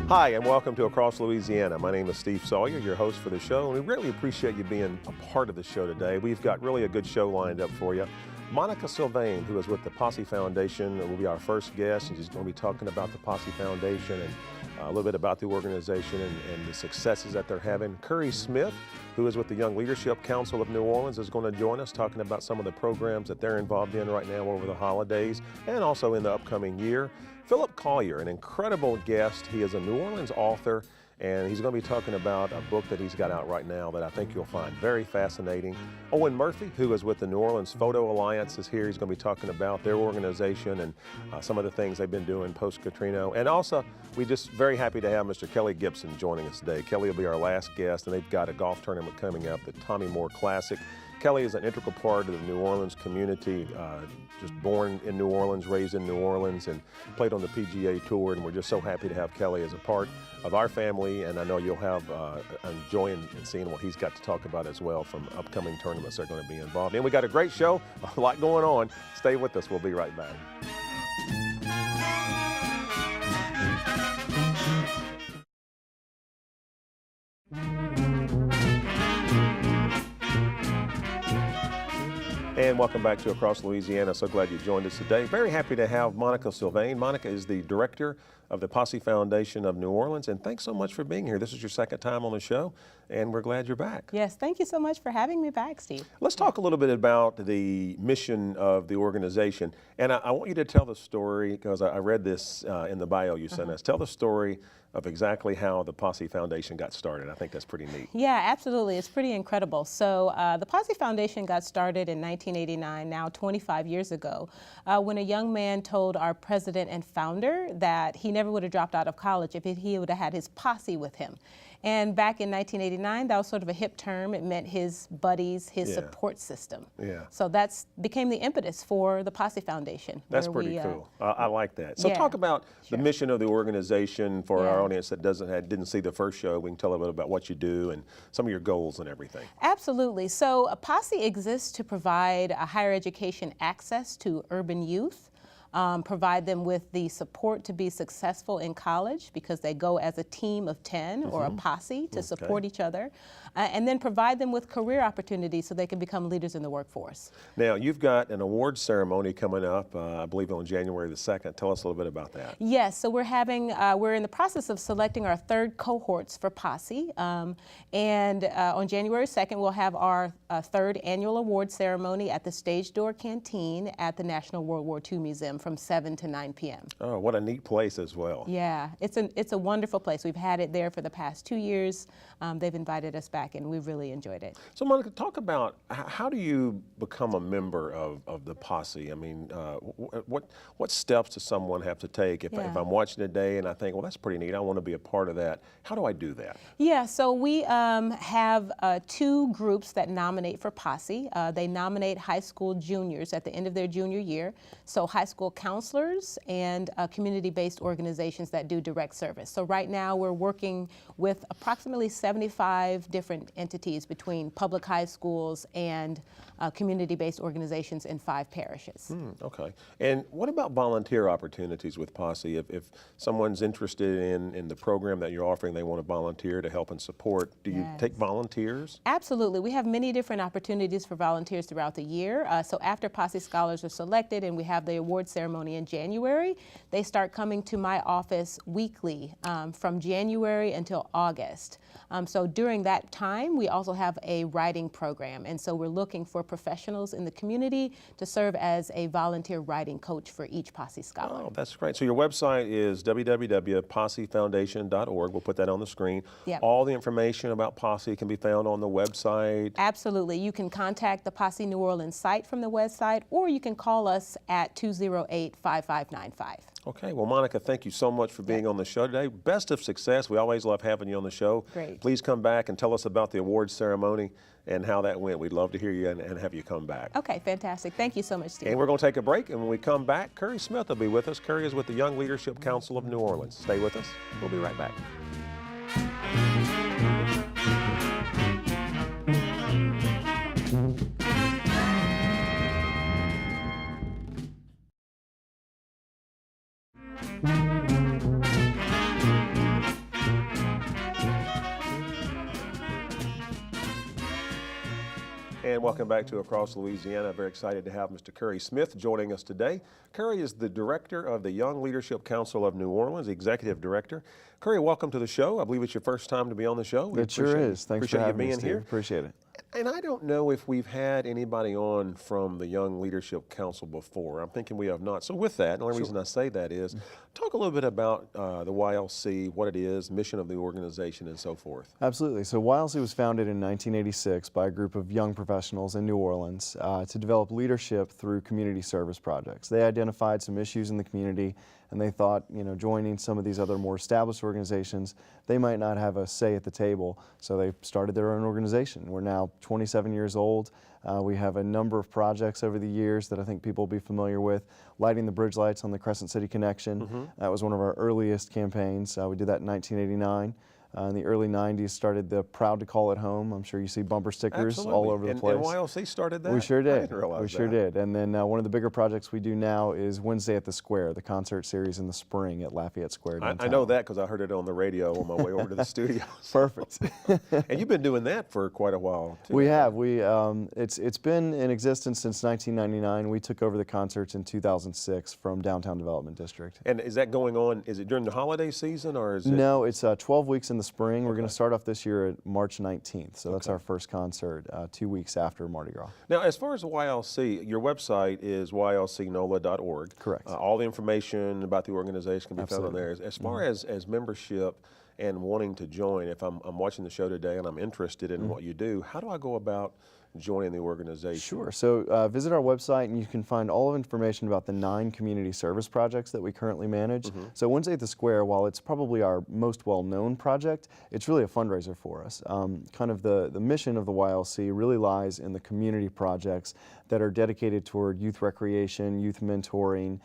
Hi, and welcome to Across Louisiana. My name is Steve Sawyer, your host for the show, and we really appreciate you being a part of the show today. We've got really a good show lined up for you. Monica Sylvain, who is with the Posse Foundation, will be our first guest, and she's going to be talking about the Posse Foundation and a little bit about the organization and the successes that they're having. Curry Smith, who is with the Young Leadership Council of New Orleans, is going to join us talking about some of the programs that they're involved in right now over the holidays and also in the upcoming year. Phillip Collier, an incredible guest. He is a New Orleans author, and he's going to be talking about a book that he's got out right now that I think you'll find very fascinating. Owen Murphy, who is with the New Orleans Photo Alliance, is here. He's going to be talking about their organization and some of the things they've been doing post-Katrina. And also, we're just very happy to have Mr. Kelly Gibson joining us today. Kelly will be our last guest, and they've got a golf tournament coming up, the Tommy Moore Classic. Kelly is an integral part of the New Orleans community, just born in New Orleans, raised in New Orleans, and played on the PGA Tour, and we're just so happy to have Kelly as a part of our family, and I know you'll have enjoying and seeing what he's got to talk about as well from upcoming tournaments they're going to be involved in. We got a great show, a lot going on. Stay with us. We'll be right back. And welcome back to Across Louisiana. So glad you joined us today. Very happy to have Monica Sylvain. Monica is the director of the Posse Foundation of New Orleans, and thanks so much for being here. This is your second time on the show, and we're glad you're back. Yes, thank you so much for having me back, Steve. Let's talk a little bit about the mission of the organization, and I want you to tell the story, because I read this in the bio you sent us. Tell the story of exactly how the Posse Foundation got started. I think that's pretty neat. Yeah, absolutely. It's pretty incredible. So the Posse Foundation got started in 1989, now 25 years ago, when a young man told our president and founder that he never would have dropped out of college if he would have had his posse with him. And back in 1989, that was sort of a hip term. It meant his buddies, his support system. Yeah. So that's became the impetus for the Posse Foundation. That's pretty cool. I like that. So talk about the mission of the organization for our audience that didn't see the first show. We can tell a bit about what you do and some of your goals and everything. Absolutely. So a Posse exists to provide a higher education access to urban youth. Provide them with the support to be successful in college because they go as a team of 10 or a posse to support each other, and then provide them with career opportunities so they can become leaders in the workforce. Now, you've got an awards ceremony coming up, I believe on January the 2nd. Tell us a little bit about that. Yes, so we're in the process of selecting our third cohorts for Posse, and on January 2nd we'll have our third annual award ceremony at the Stage Door Canteen at the National World War II Museum from 7 to 9 p.m. Oh, what a neat place as well. Yeah, it's a wonderful place. We've had it there for the past 2 years. They've invited us back, and we've really enjoyed it. So, Monica, talk about how do you become a member of the Posse? I mean, what steps does someone have to take if I'm watching today and I think, well, that's pretty neat, I want to be a part of that. How do I do that? Yeah, so we have two groups that nominate for Posse. They nominate high school juniors at the end of their junior year. So high school counselors and community-based organizations that do direct service. So right now we're working with approximately 75 different entities between public high schools and community-based organizations in 5 parishes. Okay. And what about volunteer opportunities with Posse? If someone's interested in the program that you're offering, they want to volunteer to help and support, do you take volunteers? Absolutely. We have many different opportunities for volunteers throughout the year. So after Posse Scholars are selected and we have the award ceremony in January, they start coming to my office weekly from January until August. So during that time, we also have a writing program. And so we're looking for professionals in the community to serve as a volunteer writing coach for each Posse Scholar. Oh, that's great. So your website is www.possefoundation.org. We'll put that on the screen. Yep. All the information about Posse can be found on the website. Absolutely. You can contact the Posse New Orleans site from the website, or you can call us at 208-5595. Okay, well, Monica, thank you so much for being on the show today. Best of success. We always love having you on the show. Great. Please come back and tell us about the awards ceremony and how that went. We'd love to hear you and have you come back. Okay, fantastic. Thank you so much, Steve. And we're going to take a break, and when we come back, Curry Smith will be with us. Curry is with the Young Leadership Council of New Orleans. Stay with us. We'll be right back. And welcome back to Across Louisiana. Very excited to have Mr. Curry Smith joining us today. Curry is the director of the Young Leadership Council of New Orleans, the executive director. Curry, welcome to the show. I believe it's your first time to be on the show. It sure is. Thanks for having me, Steve. Here. Appreciate it. And I don't know if we've had anybody on from the Young Leadership Council before. I'm thinking we have not. So with that, the only reason I say that is talk a little bit about the YLC, what it is, mission of the organization, and so forth. Absolutely. So YLC was founded in 1986 by a group of young professionals in New Orleans to develop leadership through community service projects. They identified some issues in the community, and they thought, joining some of these other more established organizations, they might not have a say at the table, so they started their own organization. We're now 27 years old. We have a number of projects over the years that I think people will be familiar with. Lighting the bridge lights on the Crescent City Connection. That was one of our earliest campaigns. We did that in 1989. In the early 90s, started the Proud to Call It Home. I'm sure you see bumper stickers all over the place. And YLC started that? We sure did. I didn't realize we sure did. And then one of the bigger projects we do now is Wednesday at the Square, the concert series in the spring at Lafayette Square downtown. I know that because I heard it on the radio on my way over to the studio. Perfect. And you've been doing that for quite a while, too. We have. It's been in existence since 1999. We took over the concerts in 2006 from Downtown Development District. And is that going on, is it during the holiday season or is it? No, it's 12 weeks in the spring. We're going to start off this year at March 19th. So that's our first concert 2 weeks after Mardi Gras. Now, as far as the YLC, your website is ylcnola.org. Correct. All the information about the organization can be found on there. As far as membership and wanting to join, if I'm watching the show today and I'm interested in what you do, how do I go about joining the organization? Sure. So visit our website and you can find all of information about the 9 community service projects that we currently manage. So Wednesday at the Square, while it's probably our most well-known project, it's really a fundraiser for us. Kind of the mission of the YLC really lies in the community projects that are dedicated toward youth recreation, youth mentoring,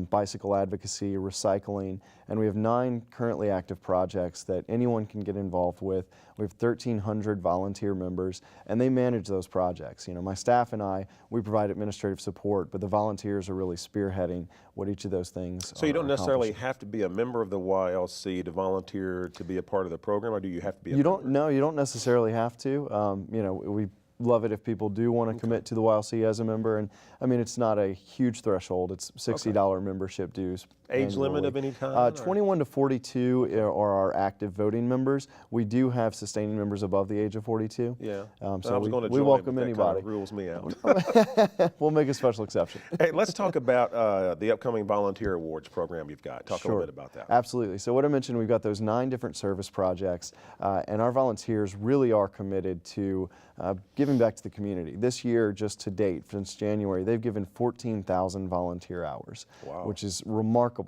bicycle advocacy, recycling, and we have 9 currently active projects that anyone can get involved with. We have 1,300 volunteer members, and they manage those projects. My staff and I, we provide administrative support, but the volunteers are really spearheading what each of those things So you don't necessarily have to be a member of the YLC to volunteer to be a part of the program, or do you have to be a member? No, you don't necessarily have to. We love it if people do want to commit to the YLC as a member, and I mean it's not a huge threshold. It's $60 membership dues. Age limit of any kind? 21 to 42 are our active voting members. We do have sustaining members above the age of 42. Yeah. So we welcome anybody. That kind of rules me out. We'll make a special exception. Hey, let's talk about the upcoming volunteer awards program you've got. Talk a little bit about that. Absolutely. So what I mentioned, we've got those 9 different service projects, and our volunteers really are committed to giving back to the community. This year, just to date, since January, they've given 14,000 volunteer hours, which is remarkable.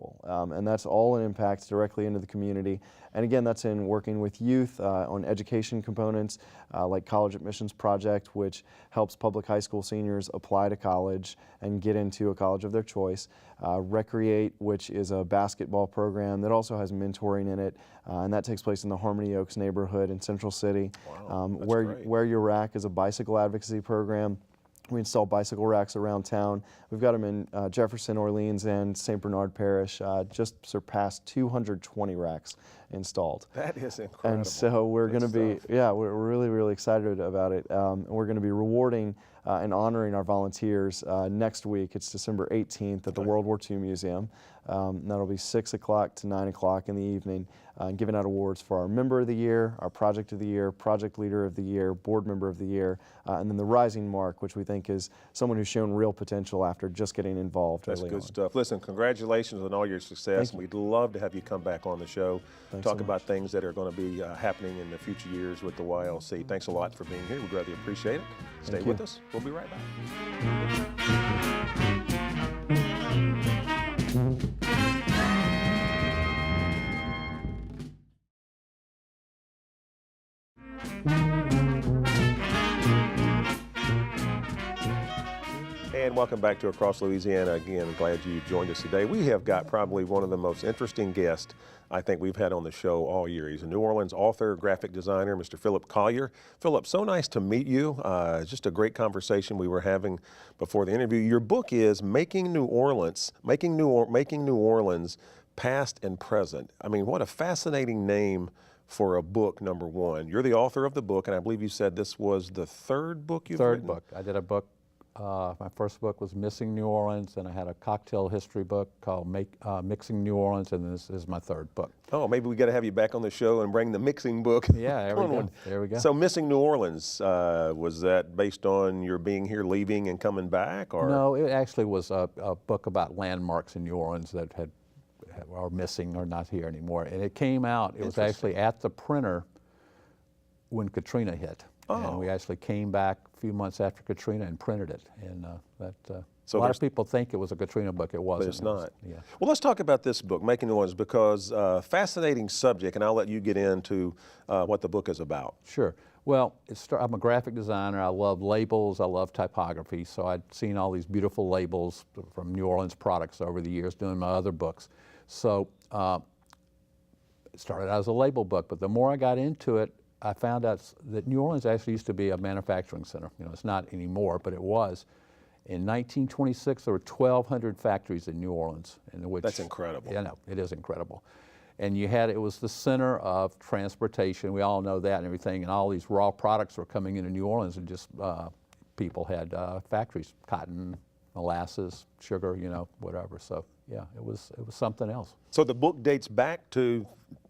And that's all an impact directly into the community. And again, that's in working with youth on education components, like College Admissions Project, which helps public high school seniors apply to college and get into a college of their choice. Recreate, which is a basketball program that also has mentoring in it, and that takes place in the Harmony Oaks neighborhood in Central City. Where Your Rack is a bicycle advocacy program. We install bicycle racks around town. We've got them in Jefferson, Orleans, and St. Bernard Parish. Just surpassed 220 racks installed. That is incredible. And so we're going to be, we're really, really excited about it. We're going to be rewarding and honoring our volunteers next week. It's December 18th at the World War II Museum. That'll be 6 o'clock to 9 o'clock in the evening, giving out awards for our Member of the Year, our Project of the Year, Project Leader of the Year, Board Member of the Year, and then the Rising Mark, which we think is someone who's shown real potential after just getting involved early on. That's good stuff. Listen, congratulations on all your success. We'd love to have you come back on the show, talk about things that are going to be happening in the future years with the YLC. Thanks a lot for being here. We'd rather appreciate it. Stay with us. We'll be right back. And welcome back to Across Louisiana. Again, I'm glad you joined us today. We have got probably one of the most interesting guests I think we've had on the show all year. He's a New Orleans author, graphic designer, Mr. Phillip Collier. Phillip, so nice to meet you. Just a great conversation we were having before the interview. Your book is Making New Orleans Past and Present. I mean, what a fascinating name for a book, number one. You're the author of the book, and I believe you said this was the third book you've written? Third book. I did a book. My first book was Missing New Orleans, and I had a cocktail history book called Mixing New Orleans, and this is my third book. Oh, maybe we got to have you back on the show and bring the mixing book. Yeah, there we go. There we go. So, Missing New Orleans, was that based on your being here, leaving, and coming back, or? No, it actually was a book about landmarks in New Orleans that are missing or not here anymore. And it came out. It was actually at the printer when Katrina hit. Oh. And we actually came back a few months after Katrina and printed it. And So a lot of people think it was a Katrina book. It wasn't. But it's not. Yeah. Well, let's talk about this book, Making New Orleans, because fascinating subject, and I'll let you get into what the book is about. Sure. Well, I'm a graphic designer. I love labels. I love typography. So I'd seen all these beautiful labels from New Orleans products over the years doing my other books. So it started out as a label book, but the more I got into it, I found out that New Orleans actually used to be a manufacturing center. You know, it's not anymore, but it was. In 1926, there were 1,200 factories in New Orleans. That's incredible. Yeah, no, it is incredible. And it was the center of transportation. We all know that and everything. And all these raw products were coming into New Orleans, and just people had factories, cotton, molasses, sugar, you know, whatever. So yeah, it was something else. So the book dates back to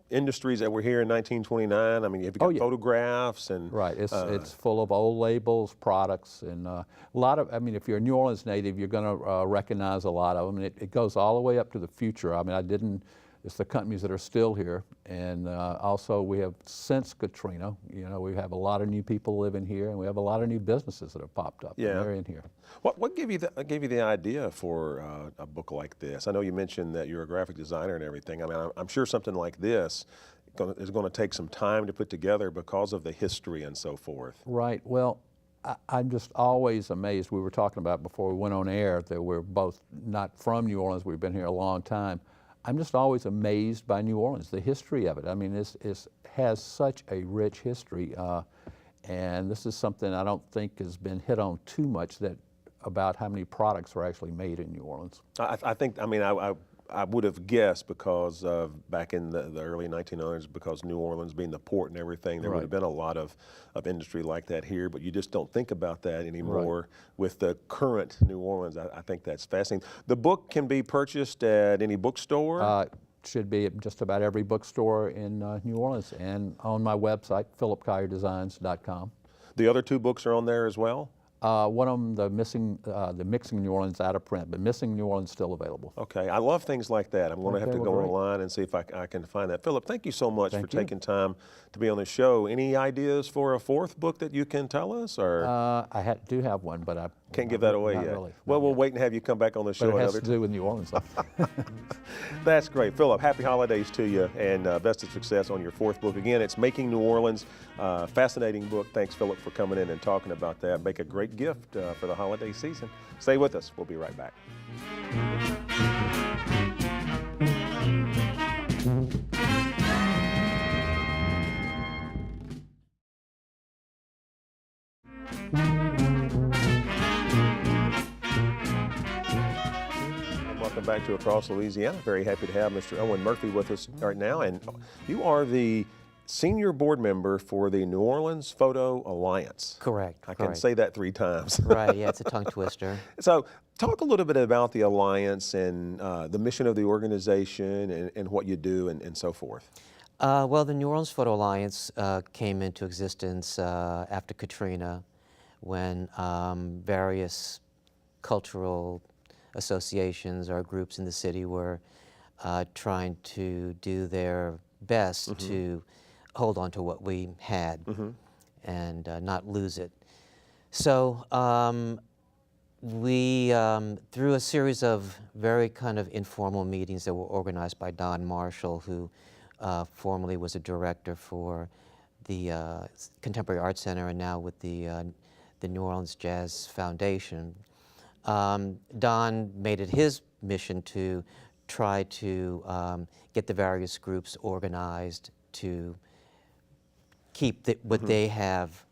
industries that were here in 1929. I mean, have you got photographs and right? It's full of old labels, products, and a lot of. I mean, if you're a New Orleans native, you're going to recognize a lot of them. And it goes all the way up to the future. I mean, it's the companies that are still here, and also we have since Katrina. You know, we have a lot of new people living here, and we have a lot of new businesses that have popped up. Yeah, and they're in here. What gave you the idea for a book like this? I know you mentioned that you're a graphic designer and everything. I mean, I'm sure something like this is going to take some time to put together because of the history and so forth. Right. Well, I'm just always amazed. We were talking about before we went on air that we're both not from New Orleans. We've been here a long time. I'm just always amazed by New Orleans, the history of it. I mean, it has such a rich history, and this is something I don't think has been hit on too much, about how many products were actually made in New Orleans. I think, I mean, I would have guessed because of back in the early 1900s, because New Orleans being the port and everything, there would have been a lot of industry like that here, but you just don't think about that anymore with the current New Orleans. I think that's fascinating. The book can be purchased at any bookstore? Should be at just about every bookstore in New Orleans, and on my website, phillipcollierdesigns.com. The other two books are on there as well? One of them, the Mixing New Orleans, out of print, but Missing New Orleans still available. Okay, I love things like that. I'm going to have to go online and see if I can find that. Phillip, thank you so much for taking time to be on the show. Any ideas for a fourth book that you can tell us? Or I do have one, but I can't give that away yet. Really, well, we'll wait and have you come back on the show. But it has to do with New Orleans. That's great. Phillip, happy holidays to you, and best of success on your fourth book. Again, it's Making New Orleans. Fascinating book. Thanks, Phillip, for coming in and talking about that. Make a great gift for the holiday season. Stay with us. We'll be right back. Welcome back to Across Louisiana. Very happy to have Mr. Owen Murphy with us right now. And you are the senior board member for the New Orleans Photo Alliance. Correct. I can say that 3 times. Right, yeah, it's a tongue twister. So talk a little bit about the Alliance and the mission of the organization and what you do and so forth. Well, the New Orleans Photo Alliance came into existence after Katrina, when various cultural associations or groups in the city were trying to do their best to hold on to what we had and not lose it. So we, through a series of very kind of informal meetings that were organized by Don Marshall, who formerly was a director for the Contemporary Arts Center and now with the New Orleans Jazz Foundation, Don made it his mission to try to get the various groups organized to keep what they have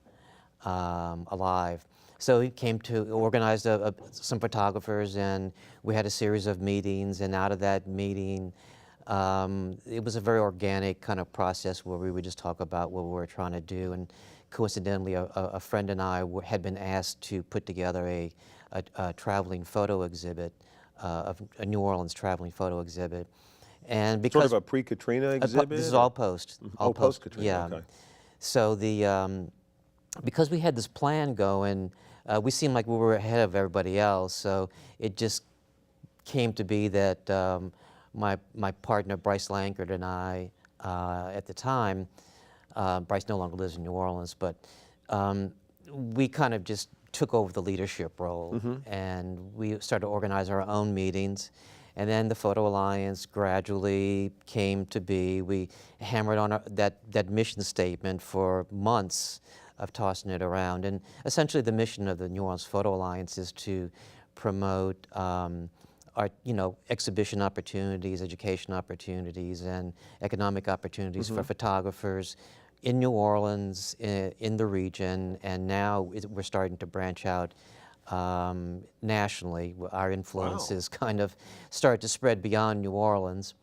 alive. So he came to organize some photographers, and we had a series of meetings, and out of that meeting It was a very organic kind of process where we would just talk about what we were trying to do. And coincidentally, a friend and I had been asked to put together a traveling photo exhibit, a New Orleans traveling photo exhibit. And because Sort of a pre-Katrina exhibit? This is all post. All post-Katrina, yeah. okay. So because we had this plan going, we seemed like we were ahead of everybody else. So it just came to be that my partner Bryce Lankard and I, at the time, Bryce no longer lives in New Orleans, but we kind of just took over the leadership role, and we started to organize our own meetings. And then the Photo Alliance gradually came to be. We hammered on that mission statement for months of tossing it around. And essentially the mission of the New Orleans Photo Alliance is to promote exhibition opportunities, education opportunities, and economic opportunities for photographers in New Orleans, in the region, and now we're starting to branch out nationally. Our influences kind of start to spread beyond New Orleans.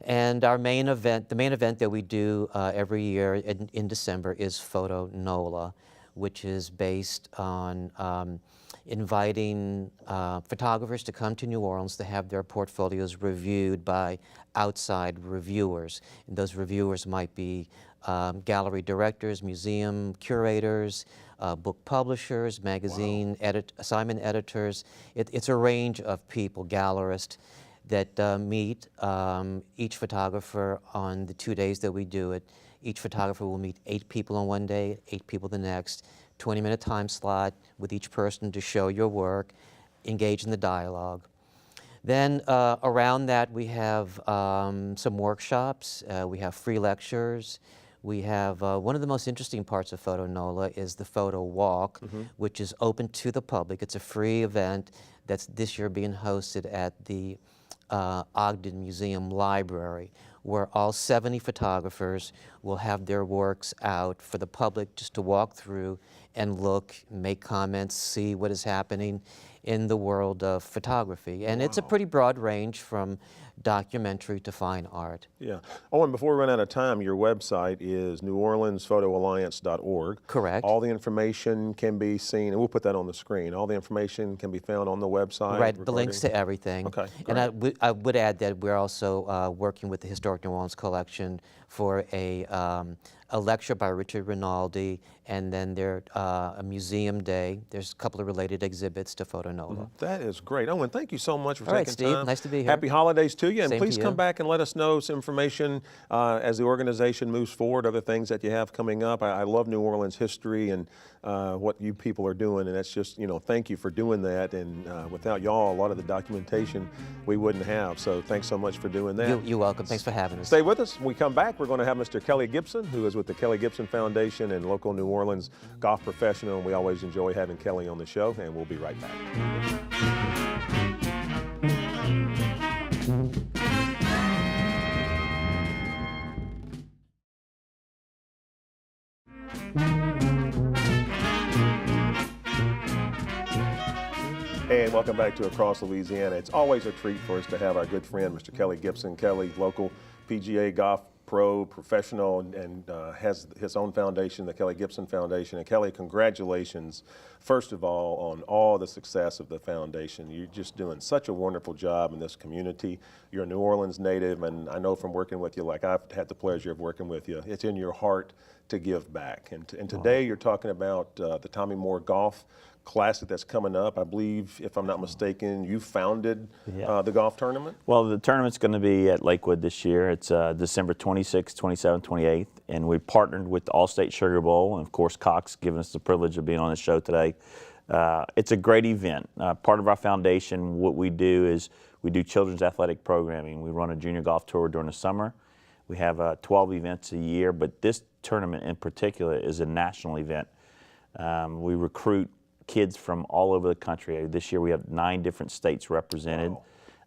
And our main event, the main event that we do every year in December is Photo NOLA, which is based on inviting photographers to come to New Orleans to have their portfolios reviewed by outside reviewers. And those reviewers might be gallery directors, museum curators, book publishers, magazine assignment editors. It's a range of people, gallerists, that meet each photographer on the 2 days that we do it. Each photographer will meet 8 people on one day, 8 people the next, 20-minute time slot with each person to show your work, engage in the dialogue. Then around that we have some workshops, we have free lectures. We have one of the most interesting parts of Photo NOLA is the Photo Walk, which is open to the public. It's a free event that's this year being hosted at the Ogden Museum Library, where all 70 photographers will have their works out for the public just to walk through and look, make comments, see what is happening in the world of photography. And it's a pretty broad range from documentary to fine art. Yeah. Owen, before we run out of time, your website is neworleansphotoalliance.org. Correct. All the information can be seen, and we'll put that on the screen. All the information can be found on the website. Right, the links to everything. Okay, And I would add that we're also working with the Historic New Orleans Collection for a lecture by Richard Rinaldi, and then a museum day. There's a couple of related exhibits to Photo NOLA. That is great. Owen, thank you so much for All right, taking Steve, time. nice to be here. Happy holidays to you, and Same please to come you. back and let us know some information as the organization moves forward, other things that you have coming up. I love New Orleans history and what you people are doing, and that's just, thank you for doing that, and without y'all, a lot of the documentation we wouldn't have, so thanks so much for doing that. You're welcome. Thanks for having us. Stay with us. When we come back, we're going to have Mr. Kelly Gibson, who is with the Kelly Gibson Foundation and local New Orleans golf professional, and we always enjoy having Kelly on the show, and we'll be right back. And welcome back to Across Louisiana. It's always a treat for us to have our good friend, Mr. Kelly Gibson. Kelly, local PGA golf pro, professional, and has his own foundation, the Kelly Gibson Foundation. And Kelly, congratulations, first of all, on all the success of the foundation. You're just doing such a wonderful job in this community. You're a New Orleans native, and I know from working with you, like I've had the pleasure of working with you, it's in your heart to give back. And today you're talking about the Tommy Moore Golf Classic that's coming up. I believe, if I'm not mistaken, you founded the golf tournament? Well, the tournament's going to be at Lakewood this year. It's December 26th, 27th, 28th, and we partnered with the Allstate Sugar Bowl, and of course Cox giving us the privilege of being on the show today. It's a great event. Part of our foundation, what we do is we do children's athletic programming. We run a junior golf tour during the summer. We have 12 events a year, but this tournament in particular is a national event. We recruit kids from all over the country. This year we have 9 different states represented.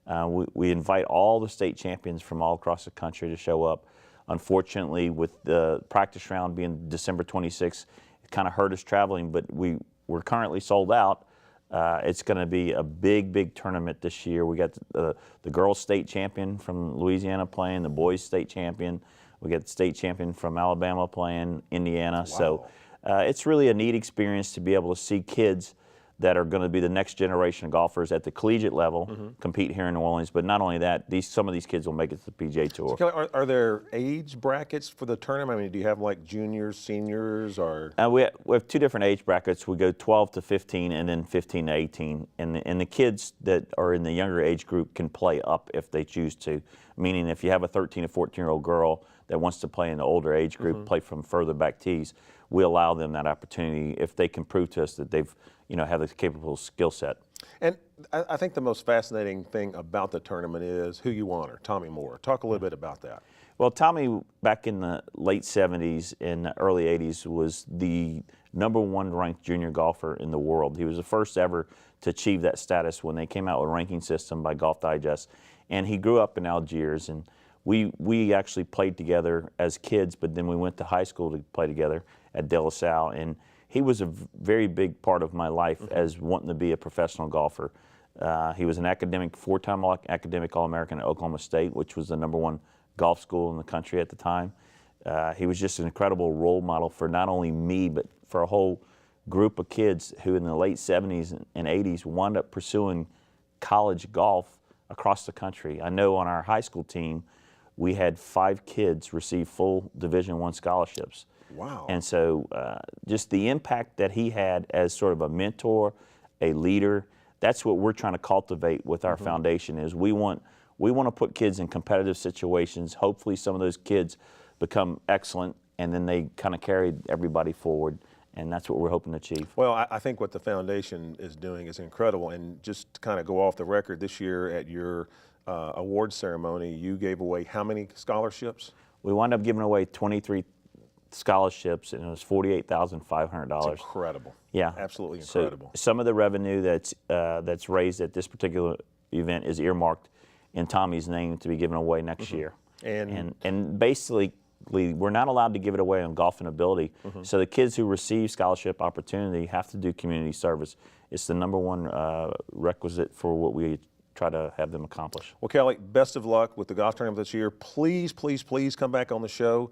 Wow. We invite all the state champions from all across the country to show up. Unfortunately, with the practice round being December 26th, it kind of hurt us traveling, but we're currently sold out. It's going to be a big tournament this year. We got the girls state champion from Louisiana playing, the boys state champion. We got the state champion from Alabama playing, Indiana. Wow. So it's really a neat experience to be able to see kids that are going to be the next generation of golfers at the collegiate level compete here in New Orleans. But not only that, some of these kids will make it to the PGA Tour. So Kelly, are there age brackets for the tournament? I mean, do you have like juniors, seniors, or? We have two different age brackets. We go 12 to 15 and then 15 to 18. And the kids that are in the younger age group can play up if they choose to, meaning if you have a 13 or 14-year-old girl that wants to play in the older age group, play from further back tees, we allow them that opportunity if they can prove to us that they've, have the capable skill set. And I think the most fascinating thing about the tournament is who you honor, Tommy Moore. Talk a little bit about that. Well, Tommy, back in the late 70s and the early 80s, was the #1 ranked junior golfer in the world. He was the first ever to achieve that status when they came out with a ranking system by Golf Digest. And he grew up in Algiers, and we actually played together as kids, but then we went to high school to play together at De La Salle. And he was a very big part of my life as wanting to be a professional golfer. He was an academic, 4-time academic All-American at Oklahoma State, which was the #1 golf school in the country at the time. He was just an incredible role model for not only me, but for a whole group of kids who in the late 70s and 80s wound up pursuing college golf across the country. I know on our high school team, we had 5 kids receive full Division I scholarships. Wow. And so just the impact that he had as sort of a mentor, a leader, that's what we're trying to cultivate with our foundation is we want to put kids in competitive situations. Hopefully some of those kids become excellent and then they kind of carry everybody forward. And that's what we're hoping to achieve. Well, I think what the foundation is doing is incredible. And just to kind of go off the record, this year at your award ceremony, you gave away how many scholarships? We wound up giving away 23 scholarships, and it was $48,500. It's incredible. Yeah, absolutely incredible. So some of the revenue that's raised at this particular event is earmarked in Tommy's name to be given away next year. And basically, we're not allowed to give it away on golf and ability. So the kids who receive scholarship opportunity have to do community service. It's the #1 requisite for what we try to have them accomplish. Well, Kelly, best of luck with the golf tournament this year. Please come back on the show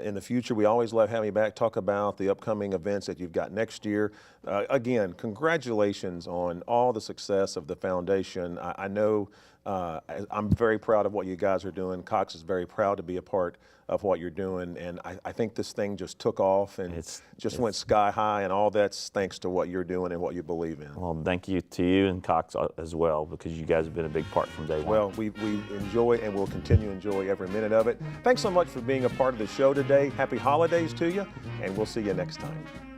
in the future. We always love having you back. Talk about the upcoming events that you've got next year. Again, congratulations on all the success of the foundation. I know I'm very proud of what you guys are doing. Cox is very proud to be a part of what you're doing, and I think this thing just took off and just went sky high, and all that's thanks to what you're doing and what you believe in. Well, thank you to you and Cox as well, because you guys have been a big part from day one. Well, we enjoy and will continue to enjoy every minute of it. Thanks so much for being a part of the show today. Happy holidays to you, and we'll see you next time.